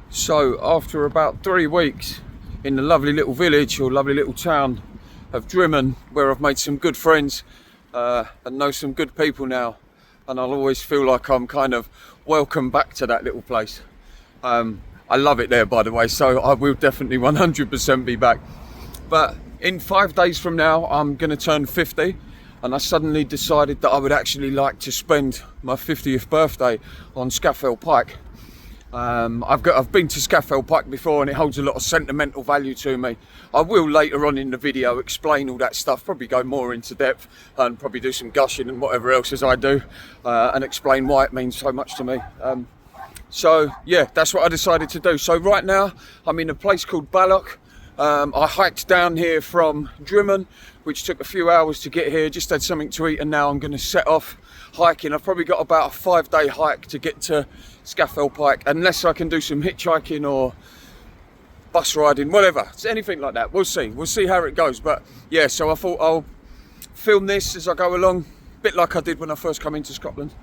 So after about 3 weeks in the lovely little village or lovely little town of Drymen, where I've made some good friends and know some good people now, and I'll always feel like I'm kind of welcome back to that little place. I love it there, by the way, so I will definitely 100% be back. But in 5 days from now, I'm going to turn 50, and I suddenly decided that I would actually like to spend my 50th birthday on Scafell Pike. I've been to Scafell Pike before, and it holds a lot of sentimental value to me. I will later on in the video explain all that stuff, probably go more into depth and probably do some gushing and whatever else as I do, and explain why it means so much to me. So yeah, that's what I decided to do. So right now I'm in a place called Balloch. I hiked down here from Drymen, which took a few hours to get here, just had something to eat, and now I'm going to set off hiking. I've probably got about a 5-day hike to get to Scafell Pike, unless I can do some hitchhiking or bus riding, whatever. It's anything like that. We'll see how it goes. But yeah, so I thought I'll film this as I go along, a bit like I did when I first come into Scotland,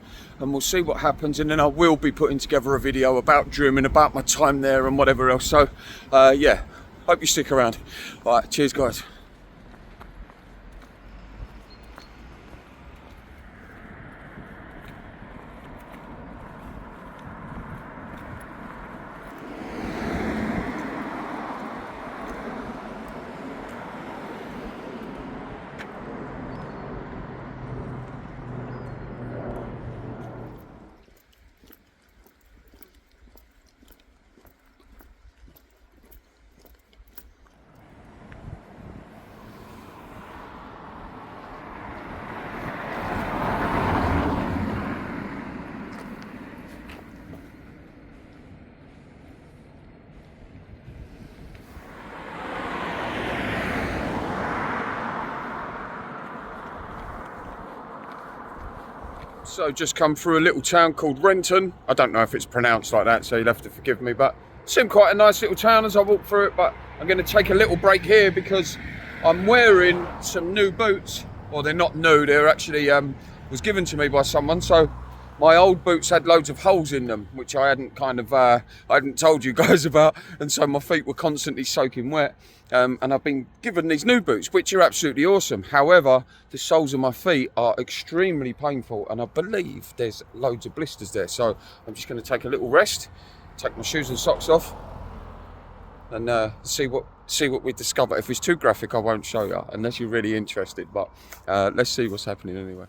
and we'll see what happens. And then I will be putting together a video about Drymen, about my time there and whatever else. So yeah, hope you stick around. All right, cheers guys. So just come through a little town called Renton. I don't know if it's pronounced like that, so you'll have to forgive me, but it seemed quite a nice little town as I walked through it. But I'm going to take a little break here because I'm wearing some new boots. Well, they're not new, they're actually was given to me by someone. So my old boots had loads of holes in them, which I hadn't I hadn't told you guys about, and so my feet were constantly soaking wet. And I've been given these new boots, which are absolutely awesome. However, the soles of my feet are extremely painful, and I believe there's loads of blisters there. So I'm just going to take a little rest, take my shoes and socks off, and see what we discover. If it's too graphic, I won't show you, unless you're really interested. But let's see what's happening anyway.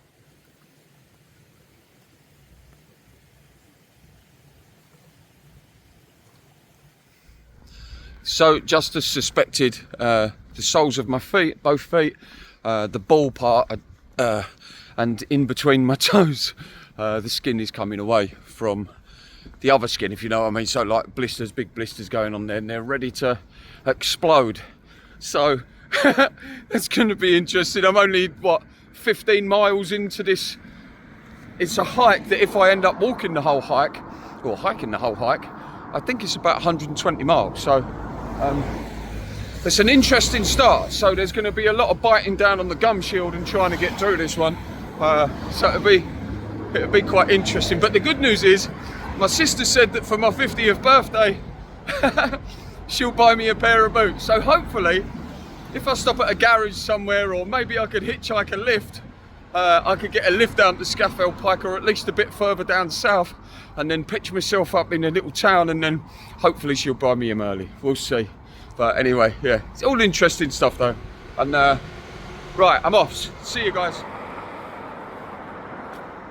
So just as suspected, the soles of my feet, both feet, the ball part and in between my toes, the skin is coming away from the other skin, if you know what I mean. So like blisters, big blisters going on there, and they're ready to explode. So it's going to be interesting. I'm only, 15 miles into this. It's a hike that if I end up walking the whole hike, or hiking the whole hike, I think it's about 120 miles. So it's an interesting start. So there's going to be a lot of biting down on the gum shield and trying to get through this one. So it'll be quite interesting. But the good news is, my sister said that for my 50th birthday, she'll buy me a pair of boots. So hopefully, if I stop at a garage somewhere, or maybe I could hitchhike a lift, I could get a lift down to Scafell Pike, or at least a bit further down south, and then pitch myself up in a little town, and then hopefully she'll buy me them early. We'll see. But anyway, yeah, it's all interesting stuff though. And right, I'm off. See you guys.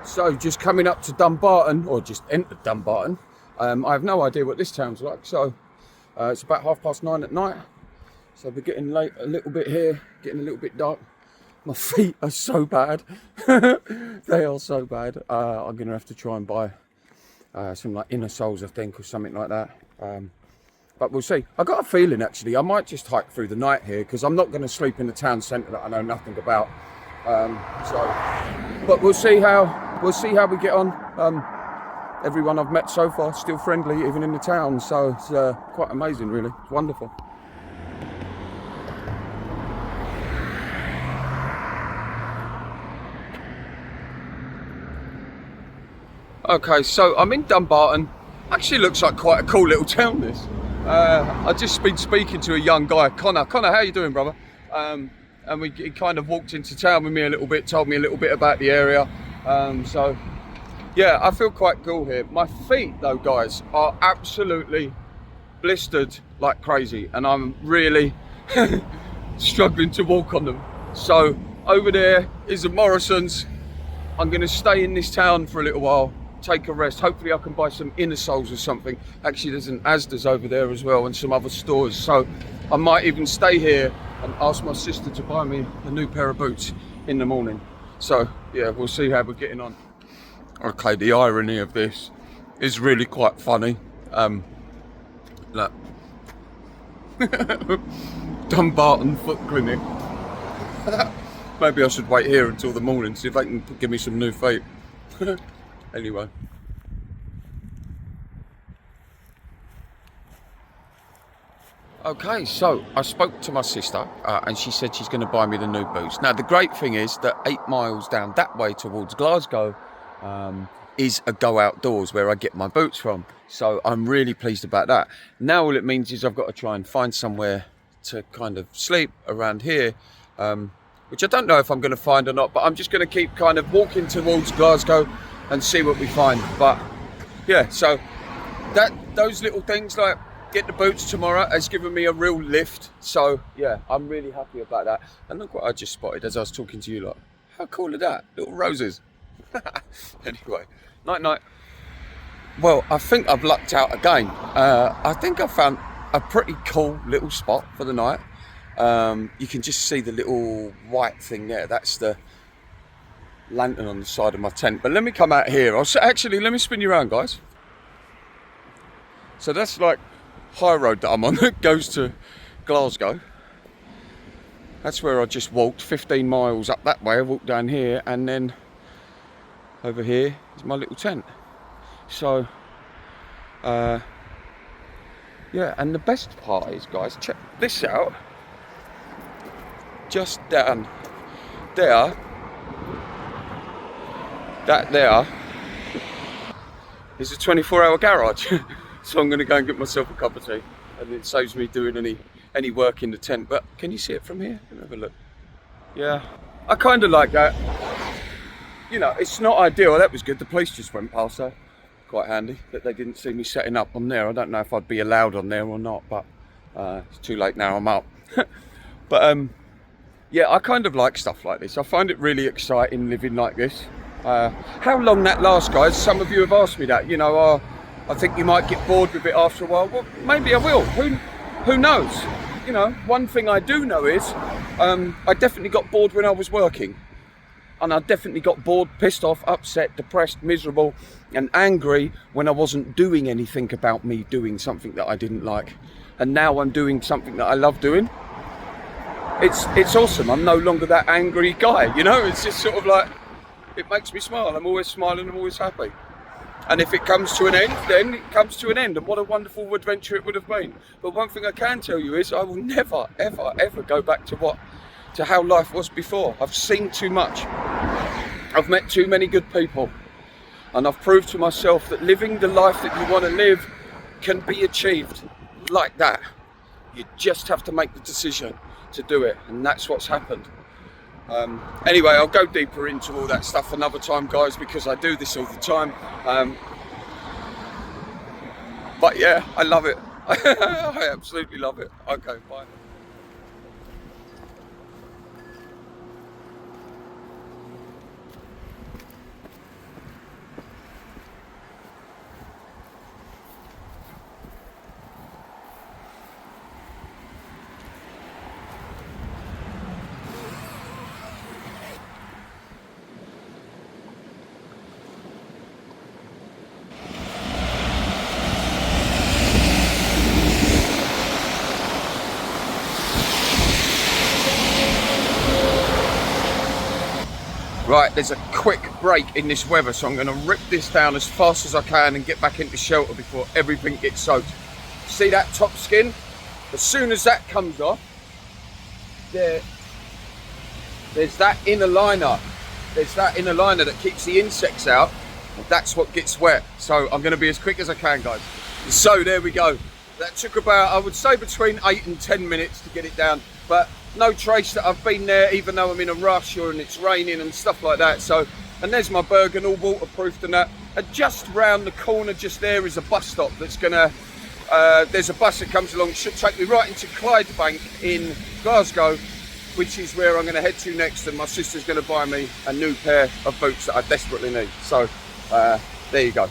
So just coming up to Dumbarton, or just entered Dumbarton. I have no idea what this town's like. So it's about 9:30 at night. So we're getting late a little bit here, getting a little bit dark. My feet are so bad. They are so bad. I'm gonna have to try and buy some like inner soles, I think, or something like that. But we'll see. I got a feeling actually I might just hike through the night here, because I'm not going to sleep in the town centre that I know nothing about. But we'll see how we get on. Everyone I've met so far still friendly, even in the town. So it's quite amazing, really. It's wonderful. Okay, so I'm in Dumbarton. Actually looks like quite a cool little town, this. I've just been speaking to a young guy, Connor. Connor, how you doing, brother? And he kind of walked into town with me a little bit, told me a little bit about the area. So, yeah, I feel quite cool here. My feet, though, guys, are absolutely blistered like crazy. And I'm really struggling to walk on them. So, over there is a Morrison's. I'm going to stay in this town for a little while, take a rest. Hopefully I can buy some inner soles or something. Actually, there's an Asda's over there as well and some other stores. So I might even stay here and ask my sister to buy me a new pair of boots in the morning. So yeah, we'll see how we're getting on. Okay, the irony of this is really quite funny. Look. Dumbarton Foot Clinic. Maybe I should wait here until the morning, see if they can give me some new feet. Anyway. Okay, so I spoke to my sister and she said she's going to buy me the new boots. Now, the great thing is that 8 miles down that way towards Glasgow is a go outdoors where I get my boots from. So I'm really pleased about that. Now all it means is I've got to try and find somewhere to kind of sleep around here. Which I don't know if I'm going to find or not, but I'm just going to keep kind of walking towards Glasgow and see what we find. But yeah, so those little things like get the boots tomorrow has given me a real lift. So yeah, I'm really happy about that. And look what I just spotted as I was talking to you lot. How cool are that? Little roses. Anyway, night night. Well, I think I've lucked out again. I think I found a pretty cool little spot for the night. You can just see the little white thing there. That's the lantern on the side of my tent. But let me come out here. Actually, let me spin you around, guys. So that's like high road that I'm on that goes to Glasgow. That's where I just walked 15 miles up that way. I walked down here and then over here is my little tent. So, yeah, and the best part is, guys, check this out. Just down there, that there is a 24-hour garage. So I'm going to go and get myself a cup of tea, and it saves me doing any work in the tent. But can you see it from here? Let me have a look. Yeah, I kind of like that. You know, it's not ideal. That was good. The police just went past there. Quite handy that they didn't see me setting up on there. I don't know if I'd be allowed on there or not, but it's too late now. I'm out. But yeah, I kind of like stuff like this. I find it really exciting living like this. How long that lasts, guys? Some of you have asked me that. You know, I think you might get bored with it after a while. Well, maybe I will. Who knows? You know, one thing I do know is I definitely got bored when I was working. And I definitely got bored, pissed off, upset, depressed, miserable and angry when I wasn't doing anything about me doing something that I didn't like. And now I'm doing something that I love doing. It's awesome. I'm no longer that angry guy, you know? It's just sort of like, it makes me smile. I'm always smiling, I'm always happy. And if it comes to an end, then it comes to an end. And what a wonderful adventure it would have been. But one thing I can tell you is I will never, ever, ever go back to how life was before. I've seen too much. I've met too many good people. And I've proved to myself that living the life that you want to live can be achieved like that. You just have to make the decision to do it. And that's what's happened. Anyway, I'll go deeper into all that stuff another time, guys, because I do this all the time. But yeah, I love it. I absolutely love it. Okay, bye. Right, there's a quick break in this weather, so I'm going to rip this down as fast as I can and get back into shelter before everything gets soaked. See that top skin? As soon as that comes off, there's that inner liner. There's that inner liner that keeps the insects out. that's what gets wet. So I'm going to be as quick as I can, guys. So there we go. That took about, I would say, between 8 and 10 minutes to get it down, but no trace that I've been there, even though I'm in a rush or and it's raining and stuff like that. So, and there's my Bergen, all waterproofed and that. And just round the corner, just there, is a bus stop that's gonna, there's a bus that comes along, should take me right into Clydebank in Glasgow, which is where I'm gonna head to next. And my sister's gonna buy me a new pair of boots that I desperately need. So, there you go.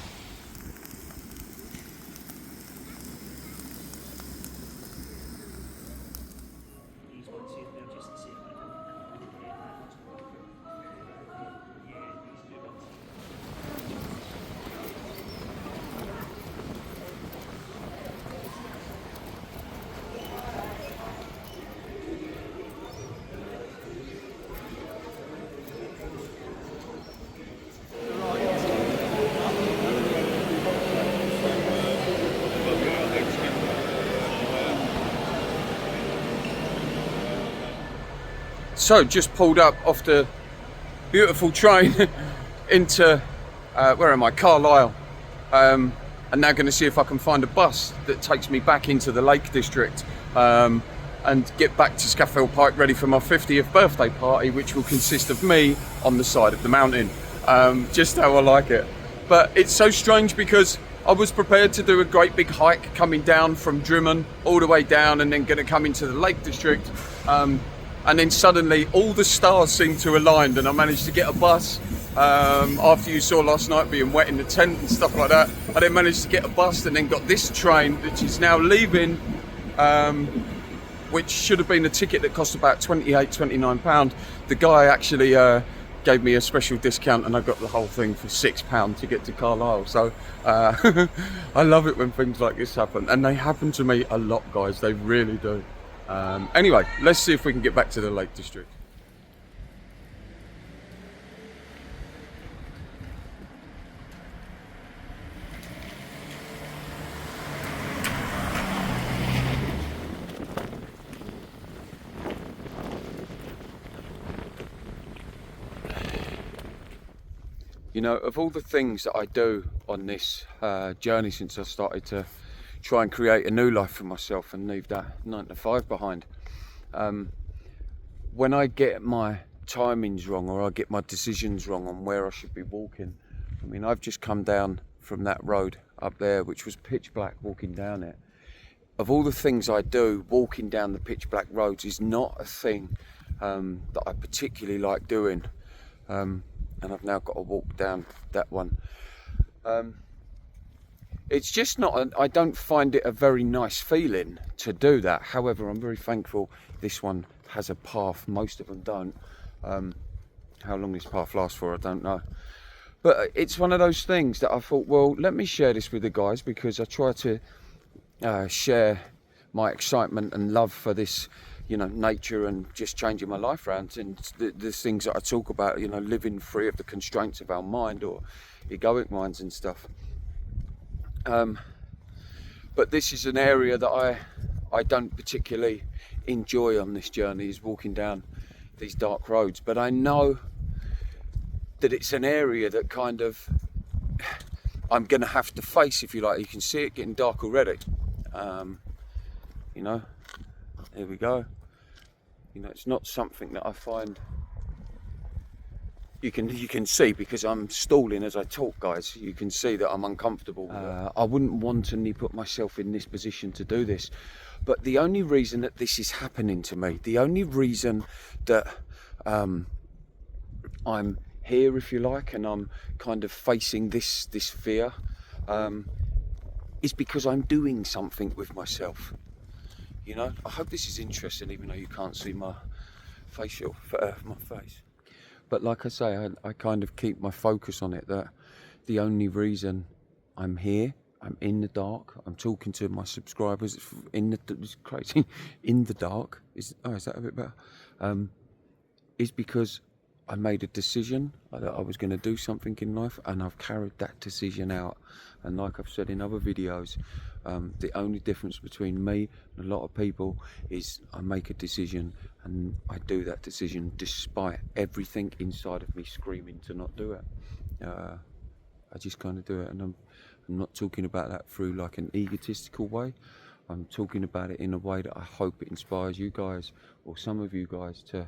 So just pulled up off the beautiful train into, where am I, Carlisle. And now going to see if I can find a bus that takes me back into the Lake District and get back to Scafell Pike ready for my 50th birthday party, which will consist of me on the side of the mountain. Just how I like it. But it's so strange because I was prepared to do a great big hike coming down from Drymen all the way down and then going to come into the Lake District. And then suddenly all the stars seemed to align and I managed to get a bus after you saw last night being wet in the tent and stuff like that. I then managed to get a bus and then got this train, which is now leaving, which should have been a ticket that cost about £29. The guy actually gave me a special discount and I got the whole thing for £6 to get to Carlisle. So I love it when things like this happen, and they happen to me a lot, guys, they really do. Anyway, let's see if we can get back to the Lake District. You know, of all the things that I do on this journey since I started to try and create a new life for myself and leave that 9 to 5 behind, when I get my timings wrong or I get my decisions wrong on where I should be walking, I mean, I've just come down from that road up there, which was pitch black walking down it. Of all the things I do, walking down the pitch black roads is not a thing that I particularly like doing. And I've now got to walk down that one. It's just not, I don't find it a very nice feeling to do that. However, I'm very thankful this one has a path. Most of them don't. How long this path lasts for, I don't know. But it's one of those things that I thought, well, let me share this with the guys, because I try to share my excitement and love for this, you know, nature and just changing my life around, and the things that I talk about, you know, living free of the constraints of our mind or egoic minds and stuff. But this is an area that I don't particularly enjoy on this journey, is walking down these dark roads. But I know that it's an area that kind of I'm going to have to face, if you like. You can see it getting dark already. You know, here we go. You know, it's not something that I find. You can see, because I'm stalling as I talk, guys. You can see that I'm uncomfortable. I wouldn't wantonly put myself in this position to do this, but the only reason that this is happening to me, the only reason that I'm here, if you like, and I'm kind of facing this fear, is because I'm doing something with myself. You know, I hope this is interesting, even though you can't see my facial, my face. But like I say, I kind of keep my focus on it, that the only reason I'm here, I'm in the dark, I'm talking to my subscribers it's crazy, in the dark, is that a bit better? Is because I made a decision that I was going to do something in life, and I've carried that decision out. And like I've said in other videos, the only difference between me and a lot of people is I make a decision and I do that decision despite everything inside of me screaming to not do it. I just kind of do it, and I'm not talking about that through like an egotistical way. I'm talking about it in a way that I hope it inspires you guys, or some of you guys, to,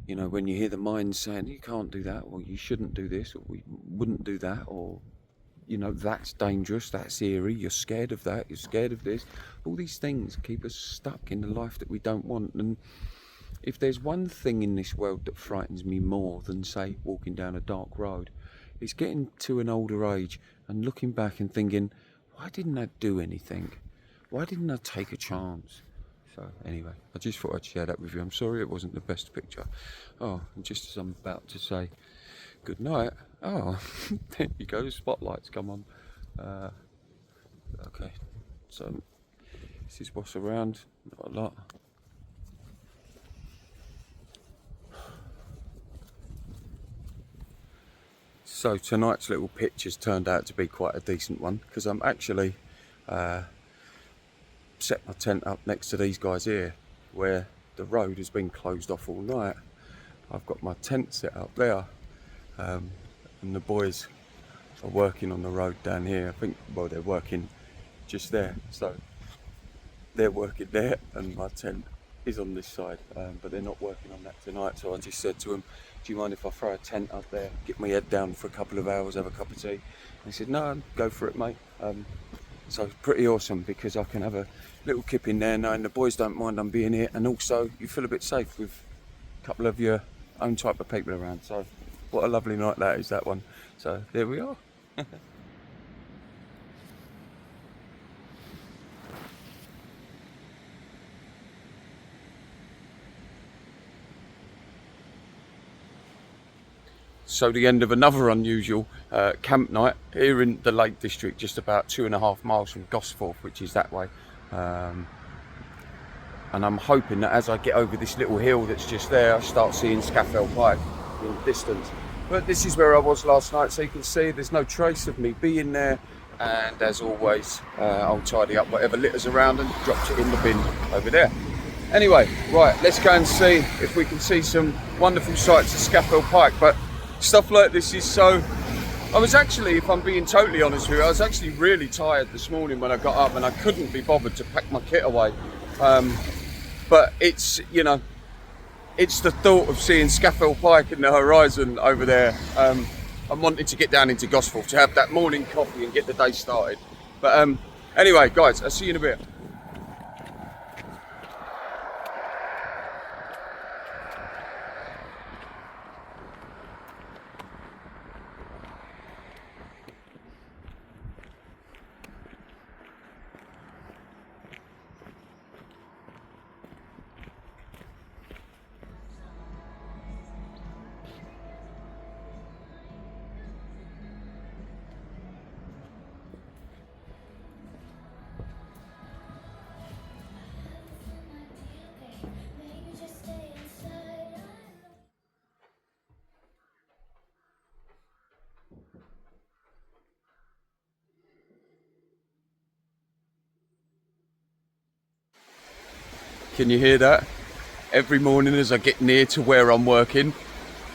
you know, when you hear the mind saying you can't do that, or you shouldn't do this, or we wouldn't do that, or, you know, that's dangerous, that's eerie, you're scared of that, you're scared of this. All these things keep us stuck in the life that we don't want. And if there's one thing in this world that frightens me more than, say, walking down a dark road, it's getting to an older age and looking back and thinking, why didn't I do anything? Why didn't I take a chance? So anyway, I just thought I'd share that with you. I'm sorry it wasn't the best picture. Oh, and just as I'm about to say good night, oh, there you go, the spotlights come on. Okay, so this is what's around, not a lot. So tonight's little pitch has turned out to be quite a decent one, because I'm actually set my tent up next to these guys here, where the road has been closed off all night. I've got my tent set up there, and the boys are working on the road down here. I think, well, they're working just there, so they're working there and my tent is on this side, but they're not working on that tonight. So I just said to them, do you mind if I throw a tent up there, get my head down for a couple of hours, have a cup of tea? And he said, no, go for it, mate. So it's pretty awesome, because I can have a little kip in there knowing the boys don't mind I'm being here, and also you feel a bit safe with a couple of your own type of people around. So what a lovely night that is, that one. So there we are. So the end of another unusual camp night here in the Lake District, just about 2.5 miles from Gosforth, which is that way. And I'm hoping that as I get over this little hill that's just there, I start seeing Scafell Pike in the distance. But this is where I was last night, so you can see there's no trace of me being there. And as always, I'll tidy up whatever litter's around and drop it in the bin over there. Anyway, right, let's go and see if we can see some wonderful sights of Scafell Pike. But stuff like this is so... I was actually, if I'm being totally honest with you, I was actually really tired this morning when I got up, and I couldn't be bothered to pack my kit away. But it's, you know, it's the thought of seeing Scafell Pike in the horizon over there. I'm wanting to get down into Gosforth to have that morning coffee and get the day started. But anyway, guys, I'll see you in a bit. Can you hear that? Every morning as I get near to where I'm working,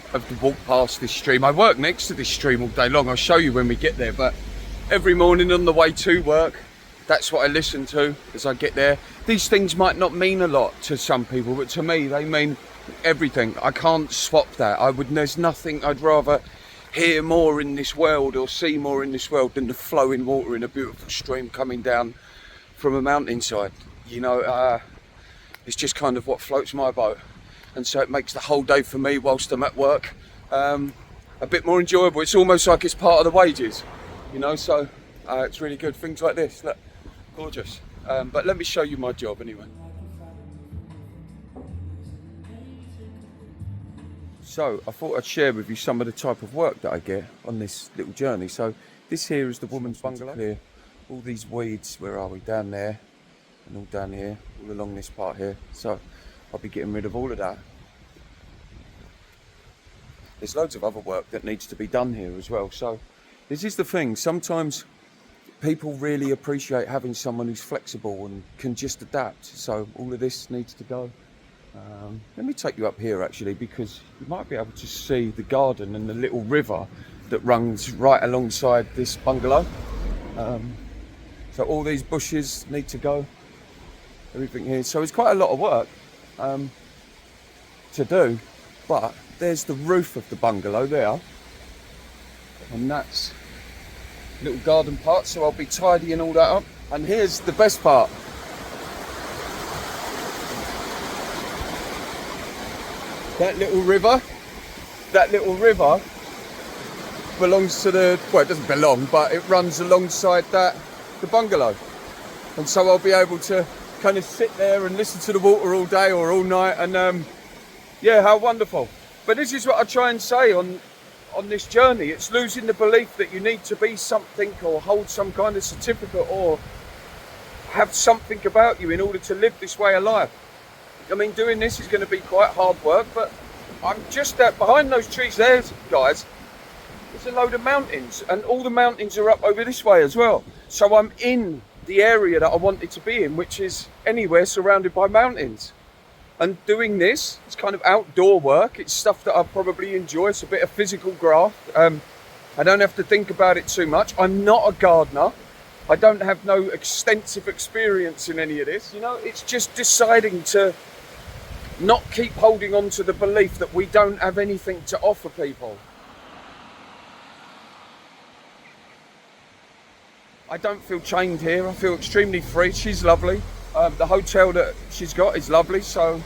I have to walk past this stream. I work next to this stream all day long. I'll show you when we get there, but every morning on the way to work, that's what I listen to as I get there. These things might not mean a lot to some people, but to me, they mean everything. I can't swap that. There's nothing I'd rather hear more in this world or see more in this world than the flowing water in a beautiful stream coming down from a mountainside. You know, it's just kind of what floats my boat, and so it makes the whole day for me whilst I'm at work a bit more enjoyable. It's almost like it's part of the wages, you know, so it's really good. Things like this, look, gorgeous. But let me show you my job anyway. So I thought I'd share with you some of the type of work that I get on this little journey. So this here is the woman's bungalow. Clear all these weeds, where are we, down there, and all down here, all along this part here. So I'll be getting rid of all of that. There's loads of other work that needs to be done here as well. So this is the thing, sometimes people really appreciate having someone who's flexible and can just adapt. So all of this needs to go. Let me take you up here actually, because you might be able to see the garden and the little river that runs right alongside this bungalow. So all these bushes need to go, everything here. So it's quite a lot of work to do, but there's the roof of the bungalow there, and that's a little garden part, so I'll be tidying all that up. And here's the best part. That little river belongs to well, it doesn't belong, but it runs alongside the bungalow. And so I'll be able to kind of sit there and listen to the water all day or all night, and yeah, how wonderful. But this is what I try and say on this journey. It's losing the belief that you need to be something or hold some kind of certificate or have something about you in order to live this way of life. I mean, doing this is going to be quite hard work, but I'm just behind those trees there, guys. There's a load of mountains, and all the mountains are up over this way as well. So I'm in the area that I wanted to be in, which is anywhere surrounded by mountains. And doing this, it's kind of outdoor work. It's stuff that I probably enjoy. It's a bit of physical graft. I don't have to think about it too much. I'm not a gardener. I don't have no extensive experience in any of this. You know, it's just deciding to not keep holding on to the belief that we don't have anything to offer people. I don't feel chained here. I feel extremely free. She's lovely. The hotel that she's got is lovely. So,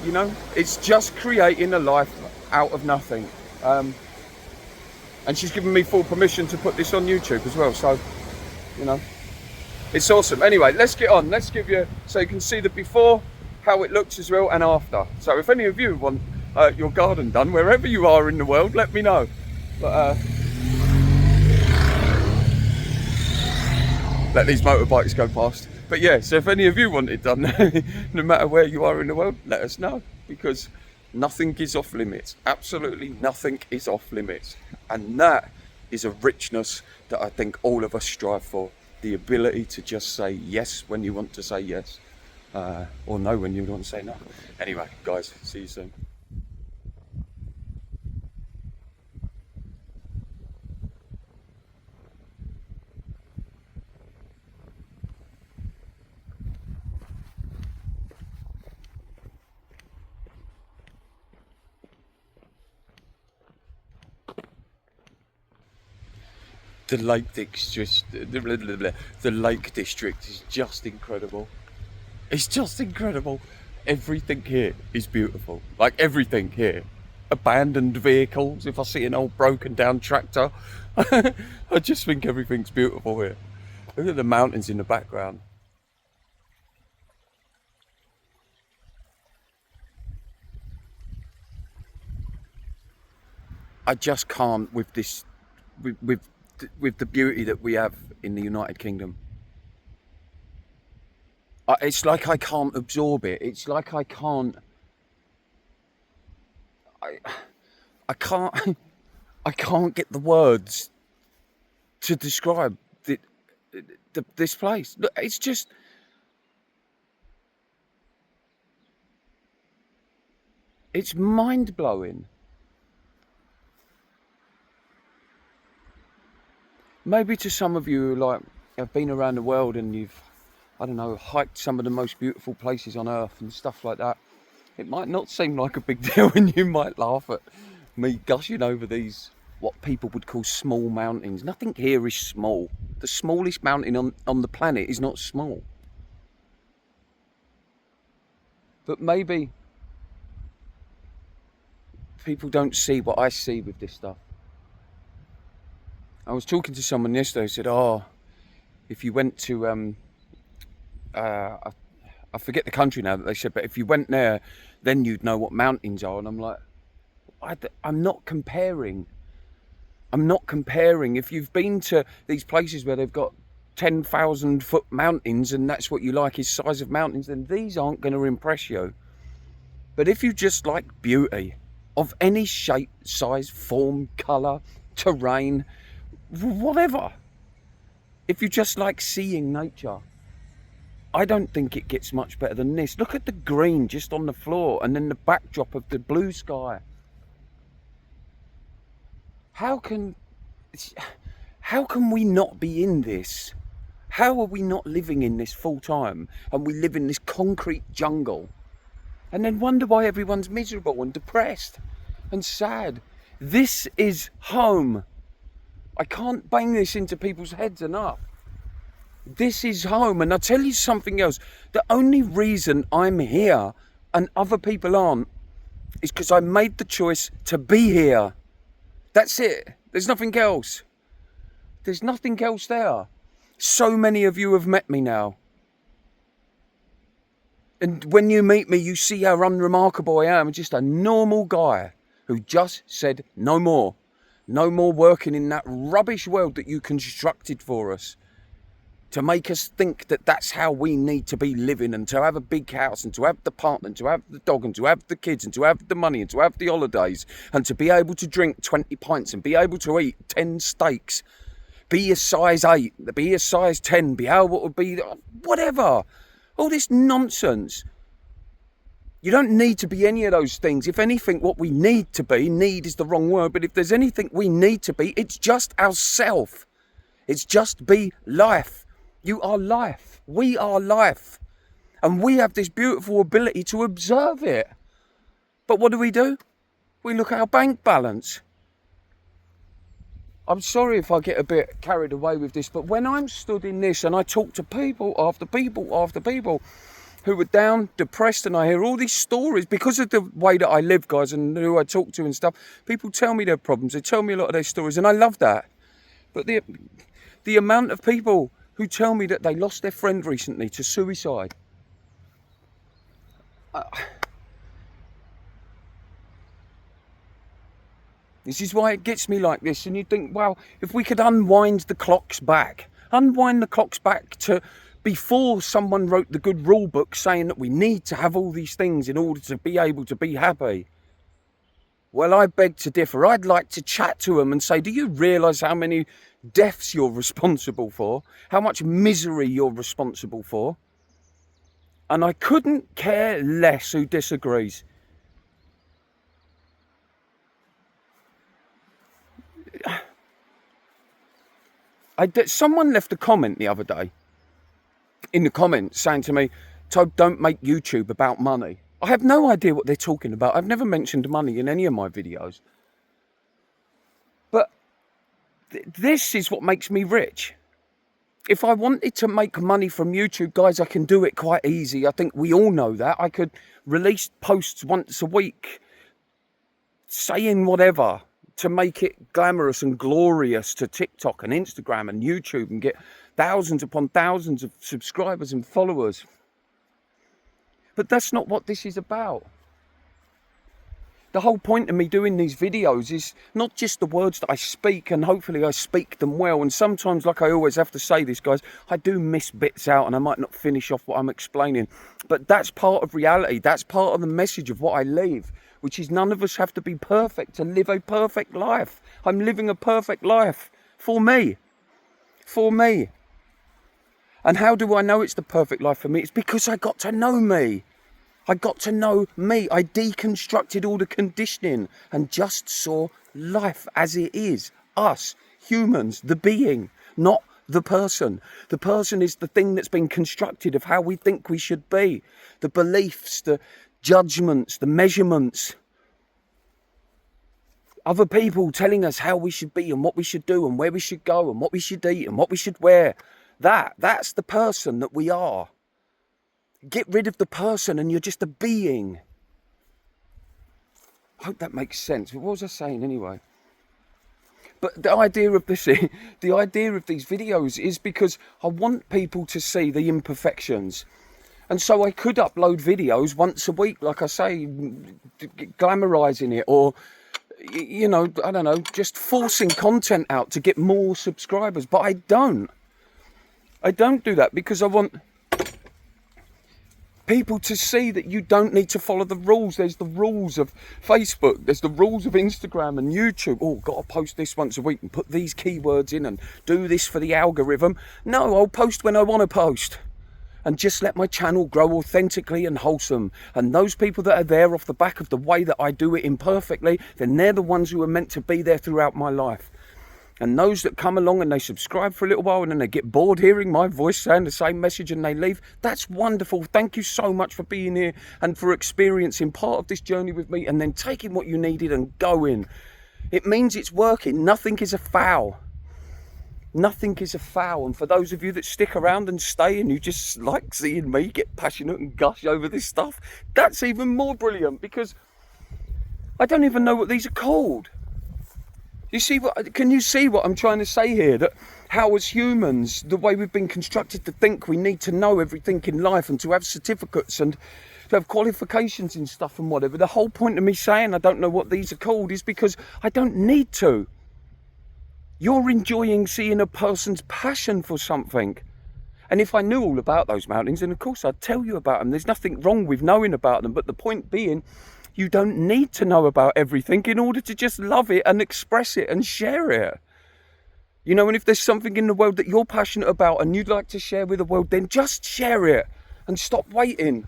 you know, it's just creating a life out of nothing. And she's given me full permission to put this on YouTube as well. So, you know, it's awesome. Anyway, let's get on. Let's give you, so you can see the before, how it looks as well, and after. So if any of you want your garden done, wherever you are in the world, let me know. But let these motorbikes go past. But yeah, so if any of you want it done, no matter where you are in the world, let us know, because nothing is off limits. Absolutely nothing is off limits. And that is a richness that I think all of us strive for. The ability to just say yes when you want to say yes, or no when you want to say no. Anyway, guys, see you soon. The Lake District, the Lake District is just incredible. It's just incredible. Everything here is beautiful. Like everything here. Abandoned vehicles. If I see an old broken down tractor, I just think everything's beautiful here. Look at the mountains in the background. I just can't with this, with the beauty that we have in the United Kingdom. It's like I can't absorb it. It's like I can't. I can't. I can't get the words to describe this place. Look, it's just. It's mind blowing. Maybe to some of you who like have been around the world and you've, I don't know, hiked some of the most beautiful places on earth and stuff like that, it might not seem like a big deal, and you might laugh at me gushing over these, what people would call small mountains. Nothing here is small. The smallest mountain on the planet is not small. But maybe people don't see what I see with this stuff. I was talking to someone yesterday who said, oh, if you went to, I forget the country now that they said, but if you went there, then you'd know what mountains are. And I'm like, I'm not comparing. I'm not comparing. If you've been to these places where they've got 10,000 foot mountains and that's what you like is size of mountains, then these aren't going to impress you. But if you just like beauty of any shape, size, form, colour, terrain, whatever, if you just like seeing nature, I don't think it gets much better than this. Look at the green just on the floor and then the backdrop of the blue sky. how can we not be in this? How are we not living in this full time, and we live in this concrete jungle, and then wonder why everyone's miserable and depressed and sad? This is home. I can't bang this into people's heads enough. This is home. And I'll tell you something else. The only reason I'm here and other people aren't is because I made the choice to be here. That's it. There's nothing else. There's nothing else there. So many of you have met me now. And when you meet me, you see how unremarkable I am. I'm just a normal guy who just said no more. No more working in that rubbish world that you constructed for us, to make us think that that's how we need to be living, and to have a big house, and to have the partner, and to have the dog, and to have the kids, and to have the money, and to have the holidays, and to be able to drink 20 pints, and be able to eat 10 steaks, be a size 8, be a size 10, be able to be whatever. All this nonsense. You don't need to be any of those things. If anything, what we need to be, need is the wrong word, but if there's anything we need to be, it's just ourself. It's just be life. You are life. We are life. And we have this beautiful ability to observe it. But what do? We look at our bank balance. I'm sorry if I get a bit carried away with this, but when I'm stood in this and I talk to people after people after people who are down, depressed, and I hear all these stories because of the way that I live, guys, and who I talk to and stuff, people tell me their problems. They tell me a lot of their stories, and I love that. But the amount of people who tell me that they lost their friend recently to suicide. This is why it gets me like this. And you think, well, if we could unwind the clocks back to before someone wrote the good rule book saying that we need to have all these things in order to be able to be happy. Well, I beg to differ. I'd like to chat to them and say, do you realise how many deaths you're responsible for? How much misery you're responsible for? And I couldn't care less who disagrees. Someone left a comment the other day, in the comments, saying to me, Toad, don't make YouTube about money. I have no idea what they're talking about. I've never mentioned money in any of my videos. But this is what makes me rich. If I wanted to make money from YouTube, guys, I can do it quite easy. I think we all know that. I could release posts once a week saying whatever to make it glamorous and glorious to TikTok and Instagram and YouTube and get thousands upon thousands of subscribers and followers. But that's not what this is about. The whole point of me doing these videos is not just the words that I speak, and hopefully I speak them well. And sometimes, like I always have to say this, guys, I do miss bits out and I might not finish off what I'm explaining. But that's part of reality. That's part of the message of what I leave, which is none of us have to be perfect to live a perfect life. I'm living a perfect life for me. For me. And how do I know it's the perfect life for me? It's because I got to know me. I got to know me. I deconstructed all the conditioning and just saw life as it is. Us, humans, the being, not the person. The person is the thing that's been constructed of how we think we should be. The beliefs, the judgments, the measurements. Other people telling us how we should be and what we should do and where we should go and what we should eat and what we should wear. That's the person that we are. Get rid of the person and you're just a being. I hope that makes sense. What was I saying anyway? But the idea of this, the idea of these videos is because I want people to see the imperfections. And so I could upload videos once a week, like I say, glamorizing it, or, you know, I don't know, just forcing content out to get more subscribers. But I don't. I don't do that because I want people to see that you don't need to follow the rules. There's the rules of Facebook. There's the rules of Instagram and YouTube. Oh, got to post this once a week and put these keywords in and do this for the algorithm. No, I'll post when I want to post. and just let my channel grow authentically and wholesome. And those people that are there off the back of the way that I do it imperfectly, then they're the ones who are meant to be there throughout my life. And those that come along and they subscribe for a little while and then they get bored hearing my voice saying the same message and they leave, that's wonderful. Thank you so much for being here and for experiencing part of this journey with me and then taking what you needed and going. It means it's working. Nothing is a foul. Nothing is a foul. And for those of you that stick around and stay and you just like seeing me get passionate and gush over this stuff, that's even more brilliant, because I don't even know what these are called. Can you see what I'm trying to say here? That how as humans, the way we've been constructed to think, we need to know everything in life and to have certificates and to have qualifications and stuff and whatever. The whole point of me saying I don't know what these are called is because I don't need to. You're enjoying seeing a person's passion for something. And if I knew all about those mountains, then of course I'd tell you about them. There's nothing wrong with knowing about them. But the point being, you don't need to know about everything in order to just love it and express it and share it. You know, and if there's something in the world that you're passionate about and you'd like to share with the world, then just share it and stop waiting.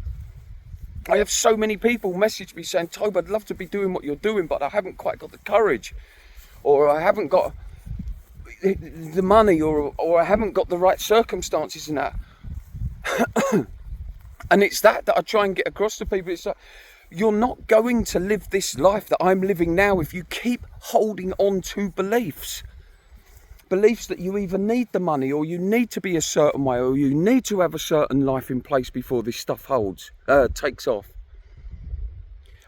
I have so many people message me saying, Tobe, I'd love to be doing what you're doing, but I haven't quite got the courage, or I haven't got the money, or I haven't got the right circumstances and that. And it's that I try and get across to people. It's like, you're not going to live this life that I'm living now if you keep holding on to beliefs that you either need the money, or you need to be a certain way, or you need to have a certain life in place before this stuff takes off.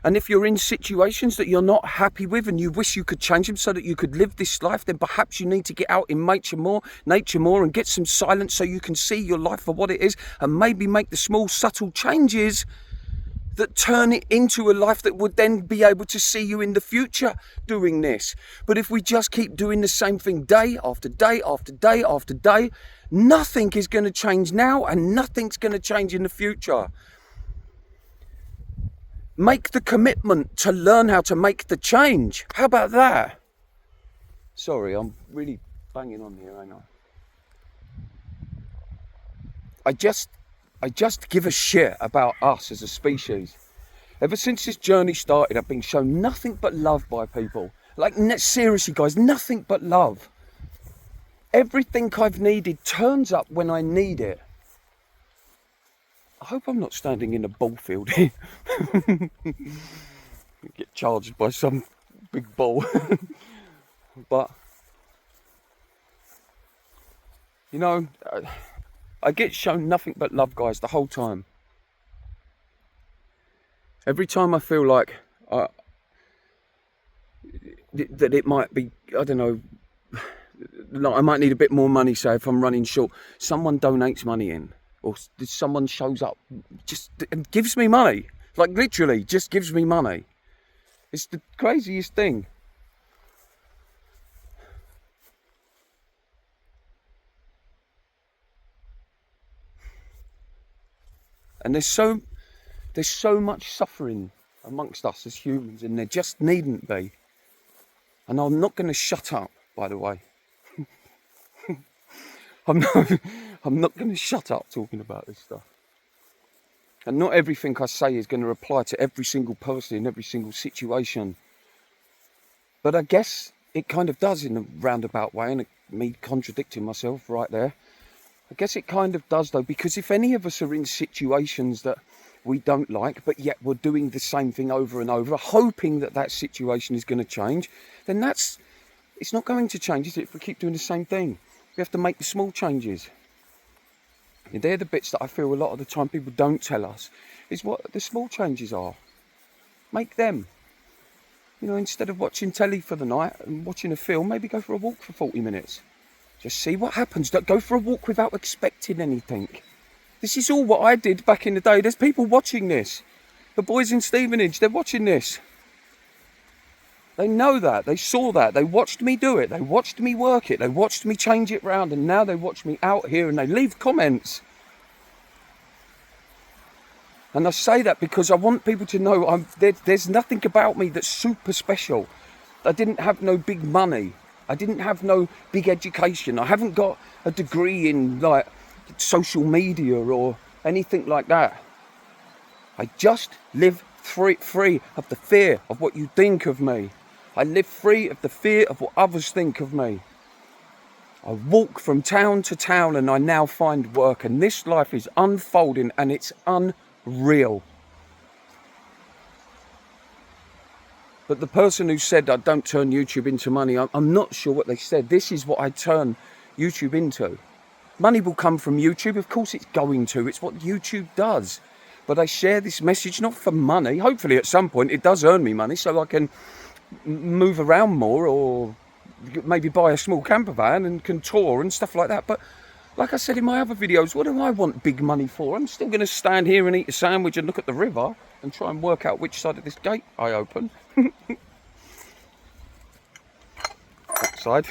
And if you're in situations that you're not happy with and you wish you could change them so that you could live this life, then perhaps you need to get out in nature more and get some silence so you can see your life for what it is, and maybe make the small subtle changes that turn it into a life that would then be able to see you in the future doing this. But if we just keep doing the same thing day after day after day after day, nothing is going to change now and nothing's going to change in the future. Make the commitment to learn how to make the change. How about that? Sorry, I'm really banging on here, ain't I? I just give a shit about us as a species. Ever since this journey started, I've been shown nothing but love by people. Like, seriously, guys, nothing but love. Everything I've needed turns up when I need it. I hope I'm not standing in a ball field here. Get charged by some big ball. But, you know, I get shown nothing but love, guys, the whole time. Every time I feel like that it might be, I don't know, like I might need a bit more money, say, if I'm running short, someone donates money in, or someone shows up just and gives me money. Like, literally, just gives me money. It's the craziest thing. And there's so much suffering amongst us as humans, and there just needn't be. And I'm not going to shut up, by the way. I'm not going to shut up talking about this stuff. And not everything I say is going to apply to every single person in every single situation. But I guess it kind of does in a roundabout way, and me contradicting myself right there. I guess it kind of does, though, because if any of us are in situations that we don't like, but yet we're doing the same thing over and over, hoping that that situation is going to change, then it's not going to change, is it, if we keep doing the same thing? We have to make the small changes. And they're the bits that I feel a lot of the time people don't tell us, is what the small changes are. Make them. You know, instead of watching telly for the night and watching a film, maybe go for a walk for 40 minutes. Just see what happens. Don't go for a walk without expecting anything. This is all what I did back in the day. There's people watching this. The boys in Stevenage, they're watching this. They know that. They saw that. They watched me do it. They watched me work it. They watched me change it round. And now they watch me out here and they leave comments. And I say that because I want people to know there's nothing about me that's super special. I didn't have no big money. I didn't have no big education. I haven't got a degree in like social media or anything like that. I just live free of the fear of what you think of me. I live free of the fear of what others think of me. I walk from town to town and I now find work, and this life is unfolding and it's unreal. But the person who said I don't turn YouTube into money, I'm not sure what they said. This is what I turn YouTube into. Money will come from YouTube. Of course it's going to. It's what YouTube does. But I share this message not for money. Hopefully at some point it does earn me money so I can move around more, or maybe buy a small camper van and can tour and stuff like that. But like I said in my other videos, what do I want big money for? I'm still going to stand here and eat a sandwich and look at the river and try and work out which side of this gate I open. That side.